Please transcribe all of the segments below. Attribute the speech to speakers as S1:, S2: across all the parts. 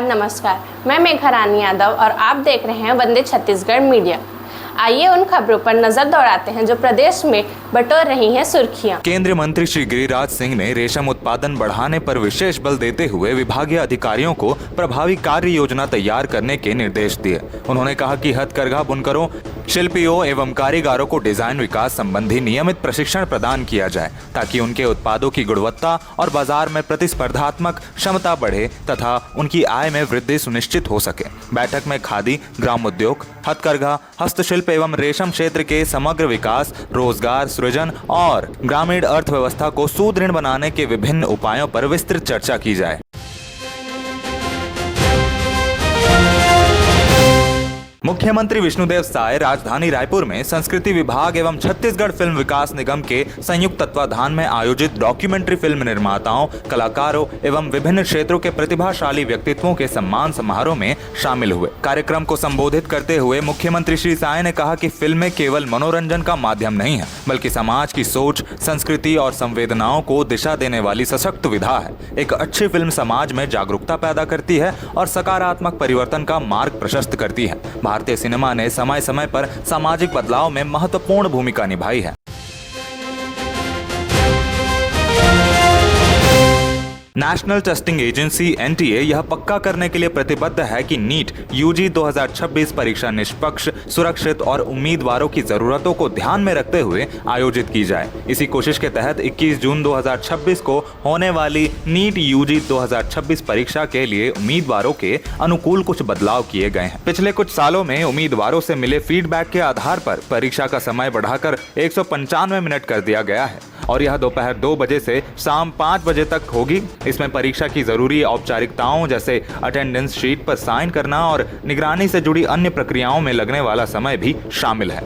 S1: नमस्कार, मैं मेघा रानी यादव और आप देख रहे हैं वंदे छत्तीसगढ़ मीडिया। आइए उन खबरों पर नजर दौड़ाते हैं जो प्रदेश में बटोर रही हैं सुर्खियां।
S2: केंद्रीय मंत्री श्री गिरिराज सिंह ने रेशम उत्पादन बढ़ाने पर विशेष बल देते हुए विभागीय अधिकारियों को प्रभावी कार्य योजना तैयार करने के निर्देश दिए। उन्होंने कहा कि हथकरघा बुनकरों, शिल्पियों एवं कारीगरों को डिजाइन विकास संबंधी नियमित प्रशिक्षण प्रदान किया जाए ताकि उनके उत्पादों की गुणवत्ता और बाजार में प्रतिस्पर्धात्मक क्षमता बढ़े तथा उनकी आय में वृद्धि सुनिश्चित हो सके। बैठक में खादी, ग्राम उद्योग, हथकरघा, हस्तशिल्प एवं रेशम क्षेत्र के समग्र विकास, रोजगार सृजन और ग्रामीण अर्थव्यवस्था को सुदृढ़ बनाने के विभिन्न उपायों पर विस्तृत चर्चा की जाए। मुख्यमंत्री विष्णुदेव साय राजधानी रायपुर में संस्कृति विभाग एवं छत्तीसगढ़ फिल्म विकास निगम के संयुक्त तत्वाधान में आयोजित डॉक्यूमेंट्री फिल्म निर्माताओं, कलाकारों एवं विभिन्न क्षेत्रों के प्रतिभाशाली व्यक्तित्वों के सम्मान समारोह में शामिल हुए। कार्यक्रम को संबोधित करते हुए मुख्यमंत्री श्री साय ने कहा कि फिल्में केवल मनोरंजन का माध्यम नहीं है, बल्कि समाज की सोच, संस्कृति और संवेदनाओं को दिशा देने वाली सशक्त विधा है। एक अच्छी फिल्म समाज में जागरूकता पैदा करती है और सकारात्मक परिवर्तन का मार्ग प्रशस्त करती है। भारतीय सिनेमा ने समय समय पर सामाजिक बदलाव में महत्वपूर्ण भूमिका निभाई है। नेशनल टेस्टिंग एजेंसी एनटीए यह पक्का करने के लिए प्रतिबद्ध है कि नीट यूजी 2026 परीक्षा निष्पक्ष, सुरक्षित और उम्मीदवारों की जरूरतों को ध्यान में रखते हुए आयोजित की जाए। इसी कोशिश के तहत 21 जून 2026 को होने वाली नीट यूजी 2026 परीक्षा के लिए उम्मीदवारों के अनुकूल कुछ बदलाव किए गए हैं। पिछले कुछ सालों में उम्मीदवारों से मिले फीडबैक के आधार पर परीक्षा का समय बढ़ाकर 195 मिनट कर दिया गया है और यह दोपहर 2 बजे से शाम 5 बजे तक होगी। इसमें परीक्षा की जरूरी औपचारिकताओं जैसे अटेंडेंस शीट पर साइन करना और निगरानी से जुड़ी अन्य प्रक्रियाओं में लगने वाला समय भी शामिल है।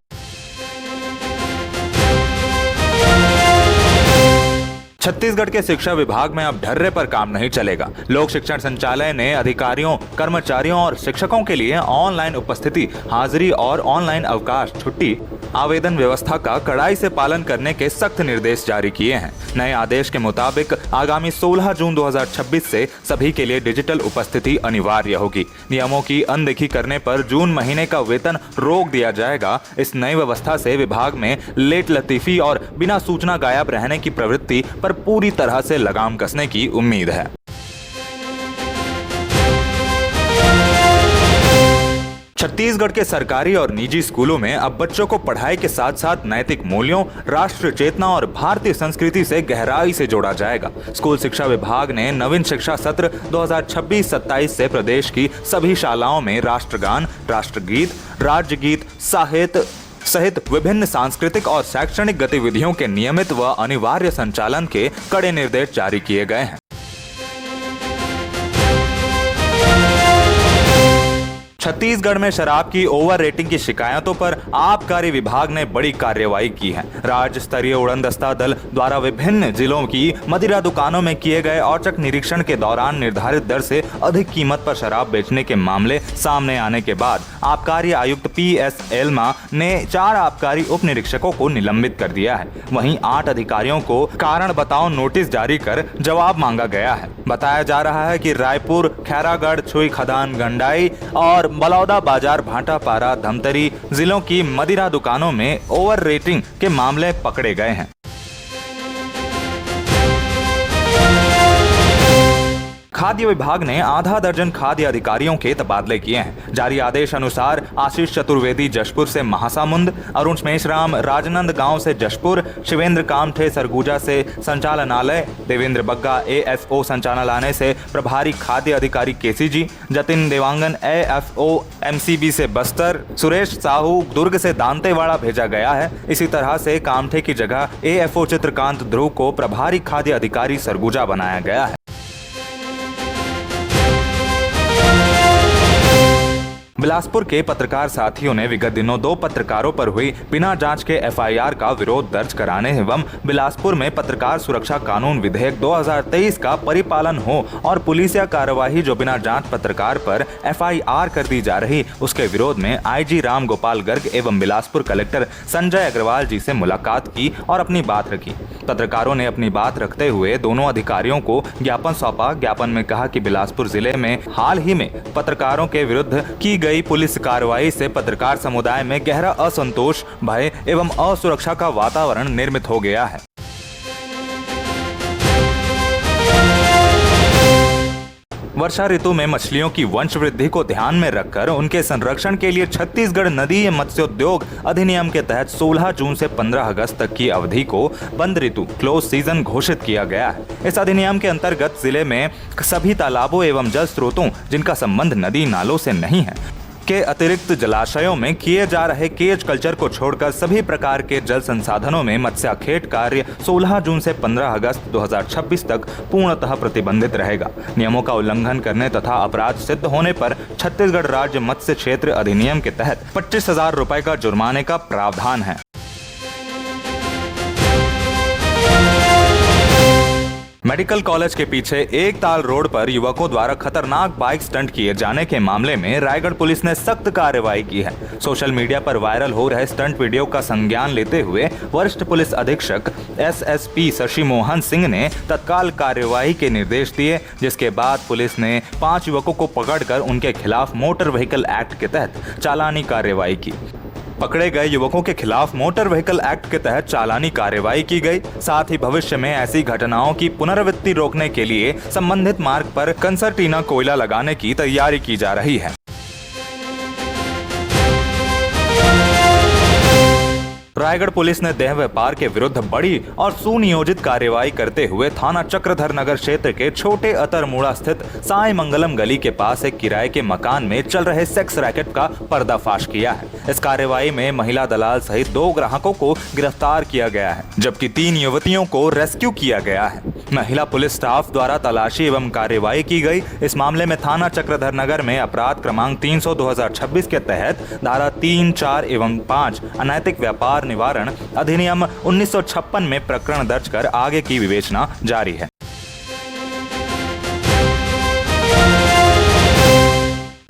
S2: छत्तीसगढ़ के शिक्षा विभाग में अब ढर्रे पर काम नहीं चलेगा। लोक शिक्षण संचालय ने अधिकारियों, कर्मचारियों और शिक्षकों के लिए ऑनलाइन उपस्थिति, हाजिरी और ऑनलाइन अवकाश, छुट्टी आवेदन व्यवस्था का कड़ाई से पालन करने के सख्त निर्देश जारी किए हैं। नए आदेश के मुताबिक आगामी 16 जून 2026 से सभी के लिए डिजिटल उपस्थिति अनिवार्य होगी। नियमों की अनदेखी करने पर जून महीने का वेतन रोक दिया जाएगा। इस नई व्यवस्था से विभाग में लेट लतीफी और बिना सूचना गायब रहने की प्रवृत्ति पर पूरी तरह से लगाम कसने की उम्मीद है। छत्तीसगढ़ के सरकारी और निजी स्कूलों में अब बच्चों को पढ़ाई के साथ साथ नैतिक मूल्यों, राष्ट्र चेतना और भारतीय संस्कृति से गहराई से जोड़ा जाएगा। स्कूल शिक्षा विभाग ने नवीन शिक्षा सत्र 2026-27 से प्रदेश की सभी शालाओं में राष्ट्रगान, राष्ट्रगीत, राज्य गीत, साहित्य सहित विभिन्न सांस्कृतिक और शैक्षणिक गतिविधियों के नियमित व अनिवार्य संचालन के कड़े निर्देश जारी किए गए हैं। छत्तीसगढ़ में शराब की ओवर रेटिंग की शिकायतों पर आबकारी विभाग ने बड़ी कार्रवाई की है। राज्य स्तरीय उड़नदस्ता दल द्वारा विभिन्न जिलों की मदिरा दुकानों में किए गए औचक निरीक्षण के दौरान निर्धारित दर से अधिक कीमत पर शराब बेचने के मामले सामने आने के बाद आबकारी आयुक्त PS एल्मा ने 4 आबकारी उप निरीक्षकों को निलंबित कर दिया है। वहीं 8 अधिकारियों को कारण बताओ नोटिस जारी कर जवाब मांगा गया है। बताया जा रहा है कि रायपुर, खैरागढ़, छुई खदान, गंडाई और बलौदा बाजार, भाटापारा, धमतरी जिलों की मदिरा दुकानों में ओवर रेटिंग के मामले पकड़े गए हैं। खाद्य विभाग ने आधा दर्जन खाद्य अधिकारियों के तबादले किए हैं। जारी आदेश अनुसार आशीष चतुर्वेदी जशपुर से महासामुंद, अरुण मेश्राम राजनंद गांव से जशपुर, शिवेंद्र कामठे सरगुजा से संचालनालय, देवेंद्र बग्गा AFO संचालनालय से प्रभारी खाद्य अधिकारी KCG, Jatin Dewangan AFO MCB से बस्तर, सुरेश साहू दुर्ग से दांतेवाड़ा भेजा गया है। इसी तरह से कामठे की जगह AFO चित्रकांत ध्रुव को प्रभारी खाद्य अधिकारी सरगुजा बनाया गया है। बिलासपुर के पत्रकार साथियों ने विगत दिनों 2 पत्रकारों पर हुई बिना जांच के एफआईआर का विरोध दर्ज कराने एवं बिलासपुर में पत्रकार सुरक्षा कानून विधेयक 2023 का परिपालन हो और पुलिसिया कार्यवाही जो बिना जांच पत्रकार पर एफआईआर कर दी जा रही, उसके विरोध में आईजी राम गोपाल गर्ग एवं बिलासपुर कलेक्टर संजय अग्रवाल जी से मुलाकात की और अपनी बात रखी। पत्रकारों ने अपनी बात रखते हुए दोनों अधिकारियों को ज्ञापन सौंपा। ज्ञापन में कहा कि बिलासपुर जिले में हाल ही में पत्रकारों के विरुद्ध की गई पुलिस कार्रवाई से पत्रकार समुदाय में गहरा असंतोष, भय एवं असुरक्षा का वातावरण निर्मित हो गया है। वर्षा ऋतु में मछलियों की वंश वृद्धि को ध्यान में रखकर उनके संरक्षण के लिए छत्तीसगढ़ नदी मत्स्योद्योग अधिनियम के तहत 16 जून से 15 अगस्त तक की अवधि को बंद ऋतु क्लोज सीजन घोषित किया गया है। इस अधिनियम के अंतर्गत जिले में सभी तालाबों एवं जल स्रोतों जिनका संबंध नदी नालों से नहीं है के अतिरिक्त जलाशयों में किए जा रहे केज कल्चर को छोड़कर सभी प्रकार के जल संसाधनों में मत्स्याखेट कार्य 16 जून से 15 अगस्त 2026 तक पूर्णतः प्रतिबंधित रहेगा। नियमों का उल्लंघन करने तथा अपराध सिद्ध होने पर छत्तीसगढ़ राज्य मत्स्य क्षेत्र अधिनियम के तहत 25,000 रुपए का जुर्माने का प्रावधान है। मेडिकल कॉलेज के पीछे एक ताल रोड पर युवकों द्वारा खतरनाक बाइक स्टंट किए जाने के मामले में रायगढ़ पुलिस ने सख्त कार्रवाई की है। सोशल मीडिया पर वायरल हो रहे स्टंट वीडियो का संज्ञान लेते हुए वरिष्ठ पुलिस अधीक्षक एसएसपी शशि मोहन सिंह ने तत्काल कार्रवाई के निर्देश दिए, जिसके बाद पुलिस ने 5 युवकों को पकड़कर उनके खिलाफ मोटर व्हीकल एक्ट के तहत चालानी कार्रवाई की। पकड़े गए युवकों के खिलाफ मोटर व्हीकल एक्ट के तहत चालानी कार्रवाई की गई। साथ ही भविष्य में ऐसी घटनाओं की पुनरावृत्ति रोकने के लिए संबंधित मार्ग पर कंसर्टीना कोयला लगाने की तैयारी की जा रही है। रायगढ़ पुलिस ने देह व्यापार के विरुद्ध बड़ी और सुनियोजित कार्रवाई करते हुए थाना चक्रधर नगर क्षेत्र के छोटे अतरमुड़ा स्थित साई मंगलम गली के पास एक किराए के मकान में चल रहे सेक्स रैकेट का पर्दाफाश किया है। इस कार्रवाई में महिला दलाल सहित 2 ग्राहकों को गिरफ्तार किया गया है, जबकि 3 युवतियों को रेस्क्यू किया गया है। महिला पुलिस स्टाफ द्वारा तलाशी एवं कार्रवाई की गई। इस मामले में थाना चक्रधर नगर में अपराध क्रमांक 300/2026 के तहत धारा 3, 4 एवं 5 अनैतिक व्यापार निवारण अधिनियम 1956 में प्रकरण दर्ज कर आगे की विवेचना जारी है।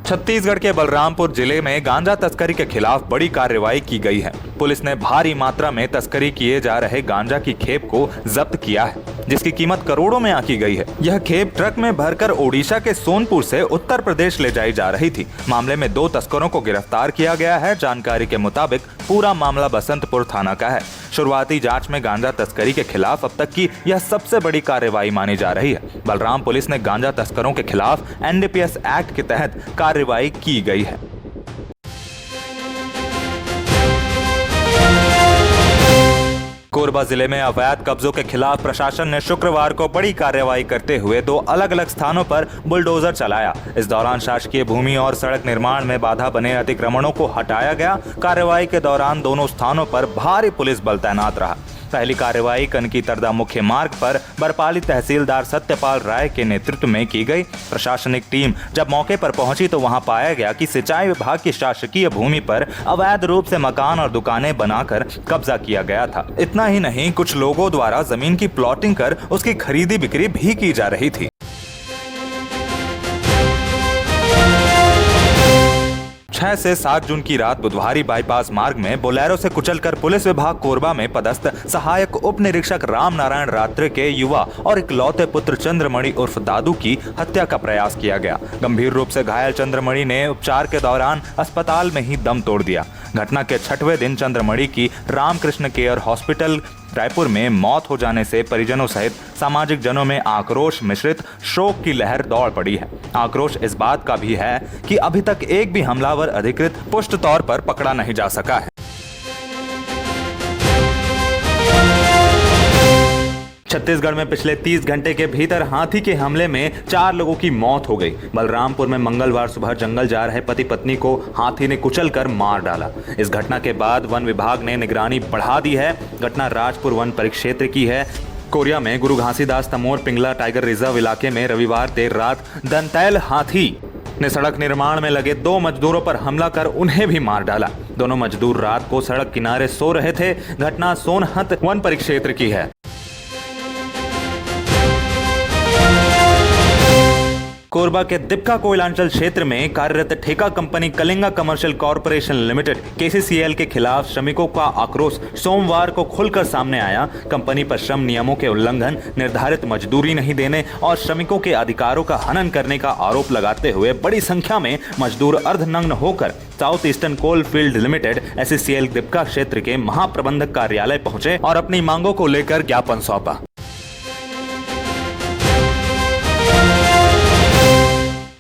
S2: छत्तीसगढ़ के बलरामपुर जिले में गांजा तस्करी के खिलाफ बड़ी कार्रवाई की गई है। पुलिस ने भारी मात्रा में तस्करी किए जा रहे गांजा की खेप को जब्त किया है, जिसकी कीमत करोड़ों में आंकी गई है। यह खेप ट्रक में भरकर ओडिशा के सोनपुर से उत्तर प्रदेश ले जाई जा रही थी। मामले में 2 तस्करों को गिरफ्तार किया गया है। जानकारी के मुताबिक पूरा मामला बसंतपुर थाना का है। शुरुआती जांच में गांजा तस्करी के खिलाफ अब तक की यह सबसे बड़ी कार्रवाई मानी जा रही है। बलराम पुलिस ने गांजा तस्करों के खिलाफ एनडीपीएस एक्ट के तहत कार्रवाई की गई है। कोरबा जिले में अवैध कब्जों के खिलाफ प्रशासन ने शुक्रवार को बड़ी कार्रवाई करते हुए 2 अलग-अलग स्थानों पर बुलडोजर चलाया। इस दौरान शासकीय भूमि और सड़क निर्माण में बाधा बने अतिक्रमणों को हटाया गया। कार्रवाई के दौरान दोनों स्थानों पर भारी पुलिस बल तैनात रहा। पहली कार्रवाई कनकी तरदा मुख्य मार्ग पर बरपाली तहसीलदार सत्यपाल राय के नेतृत्व में की गई। प्रशासनिक टीम जब मौके पर पहुंची तो वहां पाया गया कि सिंचाई विभाग की शासकीय भूमि पर अवैध रूप से मकान और दुकानें बनाकर कब्जा किया गया था। इतना ही नहीं, कुछ लोगों द्वारा जमीन की प्लॉटिंग कर उसकी खरीदी बिक्री भी की जा रही थी। 6 से 7 जून की रात बुधवारी बाईपास मार्ग में बोलेरो से कुचलकर पुलिस विभाग कोरबा में पदस्थ सहायक उप निरीक्षक राम नारायण रात्रे के युवा और इकलौते पुत्र चंद्रमणि उर्फ दादू की हत्या का प्रयास किया गया। गंभीर रूप से घायल चंद्रमणि ने उपचार के दौरान अस्पताल में ही दम तोड़ दिया। घटना के 6वें दिन चंद्रमणि की रामकृष्ण केयर हॉस्पिटल रायपुर में मौत हो जाने से परिजनों सहित सामाजिक जनों में आक्रोश मिश्रित शोक की लहर दौड़ पड़ी है। आक्रोश इस बात का भी है कि अभी तक एक भी हमलावर अधिकृत पुष्ट तौर पर पकड़ा नहीं जा सका है। छत्तीसगढ़ में पिछले 30 घंटे के भीतर हाथी के हमले में 4 लोगों की मौत हो गई। बलरामपुर में मंगलवार सुबह जंगल जा रहे पति पत्नी को हाथी ने कुचलकर मार डाला। इस घटना के बाद वन विभाग ने निगरानी बढ़ा दी है। घटना राजपुर वन परिक्षेत्र की है। कोरिया में गुरु घासीदास तमोर पिंगला टाइगर रिजर्व इलाके में रविवार देर रात दंतैल हाथी ने सड़क निर्माण में लगे 2 मजदूरों पर हमला कर उन्हें भी मार डाला। दोनों मजदूर रात को सड़क किनारे सो रहे थे। घटना सोनहत वन परिक्षेत्र की है। कोरबा के दिपका कोयलांचल क्षेत्र में कार्यरत ठेका company Kalinga commercial corporation limited KCCL के खिलाफ श्रमिकों का आक्रोश सोमवार को खुलकर सामने आया। कंपनी पर श्रम नियमों के उल्लंघन, निर्धारित मजदूरी नहीं देने और श्रमिकों के अधिकारों का हनन करने का आरोप लगाते हुए बड़ी संख्या में मजदूर अर्धनग्न होकर South Eastern Coal Field Limited SECL Dipka क्षेत्र के महाप्रबंधक कार्यालय पहुंचे और अपनी मांगों को लेकर ज्ञापन सौंपा।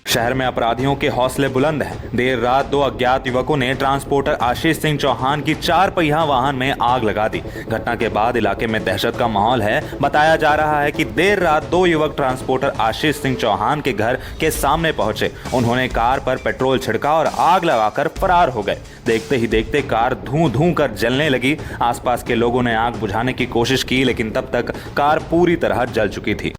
S2: शहर में अपराधियों के हौसले बुलंद हैं। देर रात 2 अज्ञात युवकों ने ट्रांसपोर्टर आशीष सिंह चौहान की 4 पहिया वाहन में आग लगा दी। घटना के बाद इलाके में दहशत का माहौल है। बताया जा रहा है कि देर रात 2 युवक ट्रांसपोर्टर आशीष सिंह चौहान के घर के सामने पहुंचे। उन्होंने कार पर पेट्रोल छिड़का और आग लगाकर फरार हो गए। देखते ही देखते कार धूं कर जलने लगी। आसपास के लोगों ने आग बुझाने की कोशिश की, लेकिन तब तक कार पूरी तरह जल चुकी थी।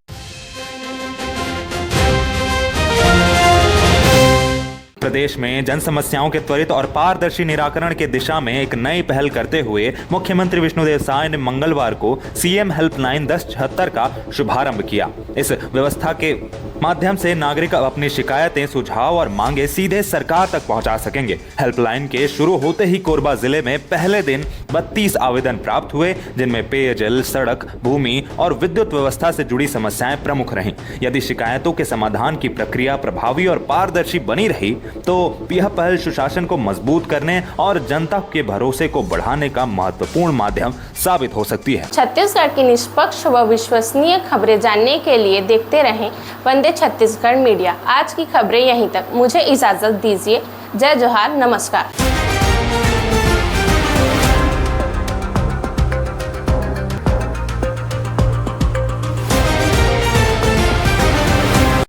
S2: प्रदेश में जन समस्याओं के त्वरित और पारदर्शी निराकरण के दिशा में एक नई पहल करते हुए मुख्यमंत्री विष्णुदेव साय ने मंगलवार को CM हेल्पलाइन 1076 का शुभारंभ किया। इस व्यवस्था के माध्यम से नागरिक अपनी शिकायतें, सुझाव और मांगे सीधे सरकार तक पहुंचा सकेंगे। हेल्पलाइन के शुरू होते ही कोरबा जिले में पहले दिन 32 आवेदन प्राप्त हुए, जिनमें पेयजल, सड़क, भूमि और विद्युत व्यवस्था से जुड़ी समस्याएं प्रमुख रहीं। यदि शिकायतों के समाधान की प्रक्रिया प्रभावी और पारदर्शी बनी रही तो यह पहल सुशासन को मजबूत करने और जनता के भरोसे को बढ़ाने का महत्वपूर्ण माध्यम साबित हो सकती है।
S1: छत्तीसगढ़ की निष्पक्ष व विश्वसनीय खबरें जानने के लिए देखते रहें वंदे छत्तीसगढ़ मीडिया। आज की खबरें यहीं तक। मुझे इजाजत दीजिए। जय जोहार, नमस्कार।